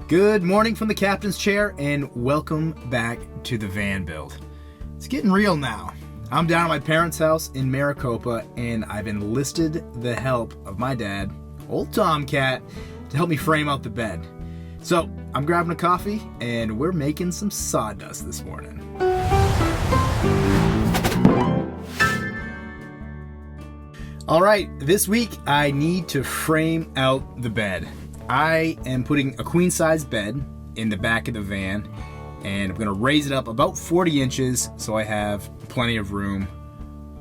Good morning from the captain's chair and welcome back to the van build. It's getting real now. I'm down at my parents' house in Maricopa and I've enlisted the help of my dad, old TomCat, to help me frame out the bed. So I'm grabbing a coffee and we're making some sawdust this morning. All right, this week I need to frame out the bed. I am putting a queen size bed in the back of the van and I'm going to raise it up about 40 inches so I have plenty of room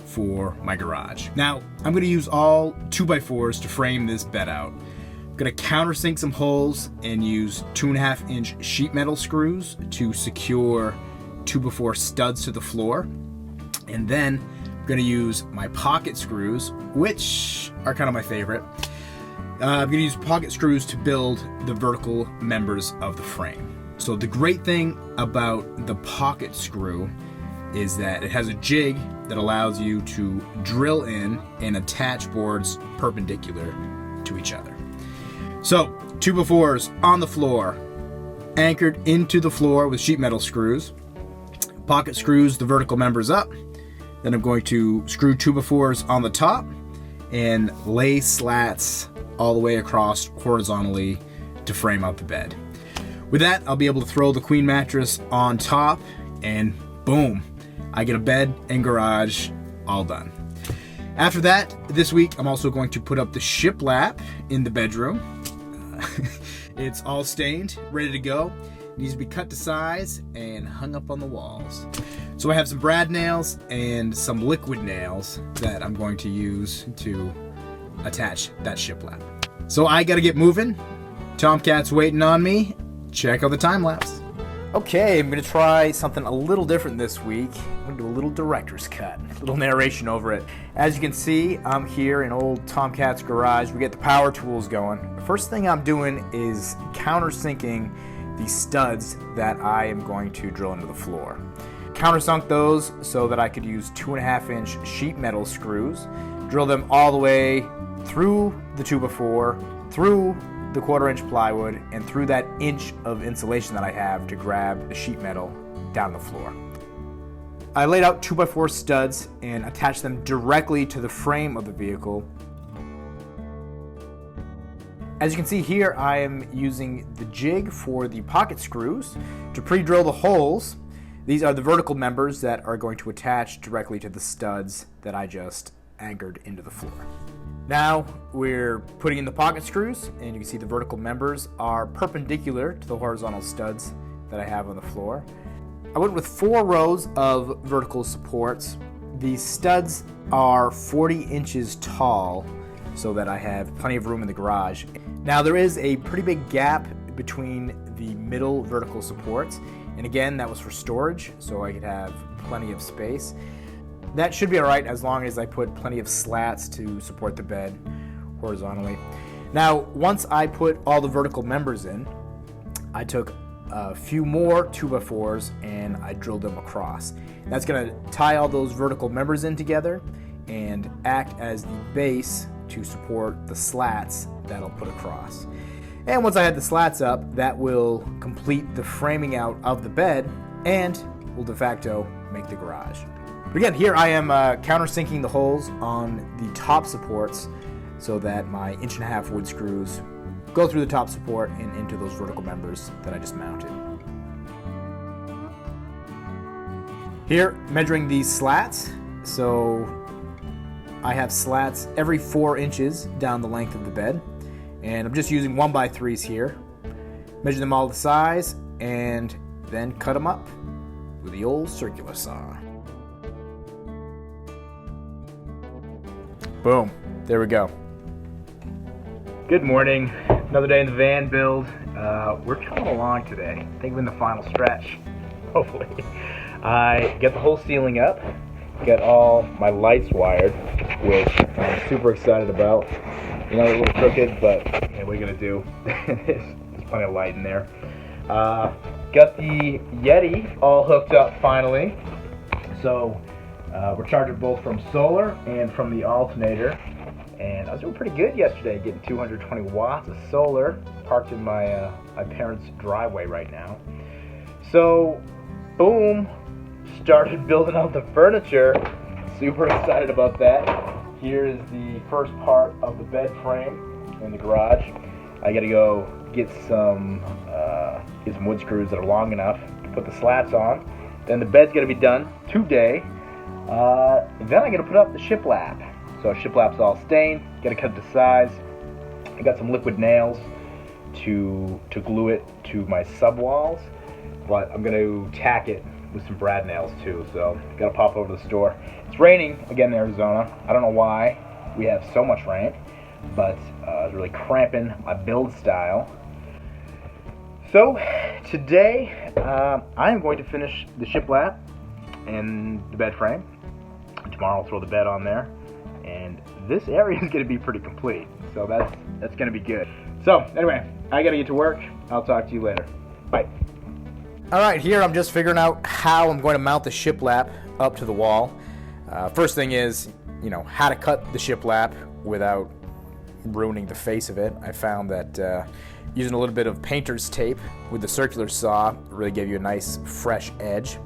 for my garage. Now, I'm going to use all 2x4s to frame this bed out. I'm going to countersink some holes and use 2.5 inch sheet metal screws to secure 2x4 studs to the floor. And then I'm going to use my pocket screws, which are kind of my favorite. I'm going to use pocket screws to build the vertical members of the frame. So the great thing about the pocket screw is that it has a jig that allows you to drill in and attach boards perpendicular to each other. So 2x4s on the floor, anchored into the floor with sheet metal screws. Pocket screws the vertical members up. Then I'm going to screw 2x4s on the top and lay slats all the way across horizontally to frame out the bed. With that, I'll be able to throw the queen mattress on top and boom, I get a bed and garage all done. After that, this week, I'm also going to put up the shiplap in the bedroom. It's all stained, ready to go. It needs to be cut to size and hung up on the walls. So I have some brad nails and some liquid nails that I'm going to use to attach that shiplap. So I gotta get moving. TomCat's waiting on me. Check out the time lapse. Okay, I'm gonna try something a little different this week. I'm gonna do a little director's cut, a little narration over it. As you can see, I'm here in old TomCat's garage. We get the power tools going. The first thing I'm doing is countersinking the studs that I am going to drill into the floor. Countersunk those so that I could use 2.5 inch sheet metal screws, drill them all the way through the 2x4, through the 1/4 inch plywood, and through that inch of insulation that I have to grab the sheet metal down the floor. I laid out 2x4 studs and attached them directly to the frame of the vehicle. As you can see here, I am using the jig for the pocket screws to pre-drill the holes. These are the vertical members that are going to attach directly to the studs that I just anchored into the floor. Now we're putting in the pocket screws, and you can see the vertical members are perpendicular to the horizontal studs that I have on the floor. I went with 4 rows of vertical supports. These studs are 40 inches tall so that I have plenty of room in the garage. Now there is a pretty big gap between the middle vertical supports, and again that was for storage so I could have plenty of space. That should be alright as long as I put plenty of slats to support the bed horizontally. Now, once I put all the vertical members in, I took a few more 2x4s and I drilled them across. That's going to tie all those vertical members in together and act as the base to support the slats that I'll put across. And once I had the slats up, that will complete the framing out of the bed and will de facto make the garage. But again, here I am countersinking the holes on the top supports so that my 1.5 inch wood screws go through the top support and into those vertical members that I just mounted. Here, measuring these slats, so I have slats every 4 inches down the length of the bed, and I'm just using 1x3s here. Measure them all to size and then cut them up with the old circular saw. Boom, there we go. Good morning, another day in the van build. We're chugging along today. I think we're in the final stretch, hopefully. I get the whole ceiling up, get all my lights wired, which I'm super excited about. You know, they're a little crooked, but yeah, what are you gonna do? There's plenty of light in there. Got the Yeti all hooked up finally. So we're charging both from solar and from the alternator. And I was doing pretty good yesterday, getting 220 watts of solar, parked in my parents' driveway right now. So, boom, started building out the furniture. Super excited about that. Here is the first part of the bed frame in the garage. I gotta go get some wood screws that are long enough to put the slats on. Then the bed's gonna be done today. Then I gotta put up the shiplap. So shiplap's all stained, gotta cut it to size. I got some liquid nails to glue it to my sub walls, but I'm gonna tack it with some brad nails too, so gotta pop over to the store. It's raining again in Arizona. I don't know why we have so much rain, but it's really cramping my build style. So today I am going to finish the shiplap and the bed frame. Tomorrow I'll throw the bed on there, and this area is going to be pretty complete, so that's going to be good. So anyway, I got to get to work. I'll talk to you later. Bye. Alright, here I'm just figuring out how I'm going to mount the shiplap up to the wall. First thing is, how to cut the shiplap without ruining the face of it. I found that using a little bit of painter's tape with the circular saw really gave you a nice fresh edge.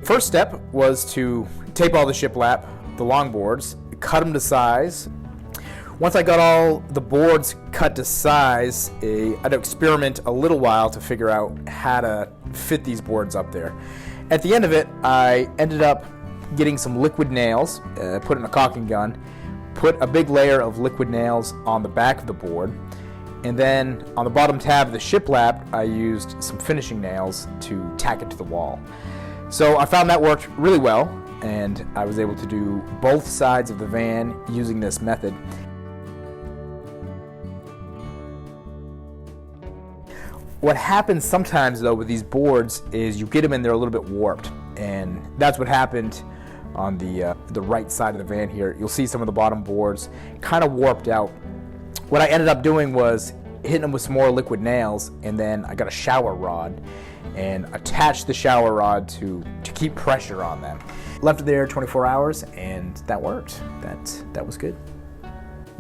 First step was to tape all the shiplap, the long boards, cut them to size. Once I got all the boards cut to size, I'd experiment a little while to figure out how to fit these boards up there. At the end of it, I ended up getting some liquid nails, put in a caulking gun, put a big layer of liquid nails on the back of the board, and then on the bottom tab of the shiplap, I used some finishing nails to tack it to the wall. So I found that worked really well, and I was able to do both sides of the van using this method. What happens sometimes though with these boards is you get them in there a little bit warped, and that's what happened on the right side of the van here. You'll see some of the bottom boards kind of warped out. What I ended up doing was hitting them with some more liquid nails, and then I got a shower rod and attached the shower rod to keep pressure on them. Left it there 24 hours, and that worked. That was good.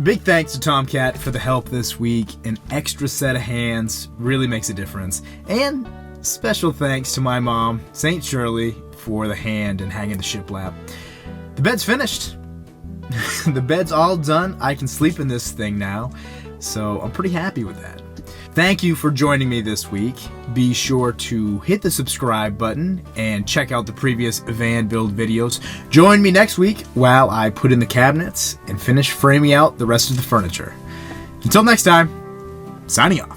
Big thanks to TomCat for the help this week. An extra set of hands really makes a difference. And special thanks to my mom, St. Shirley, for the hand and hanging the shiplap. The bed's finished. The bed's all done. I can sleep in this thing now, so I'm pretty happy with that. Thank you for joining me this week. Be sure to hit the subscribe button and check out the previous van build videos. Join me next week while I put in the cabinets and finish framing out the rest of the furniture. Until next time, signing off.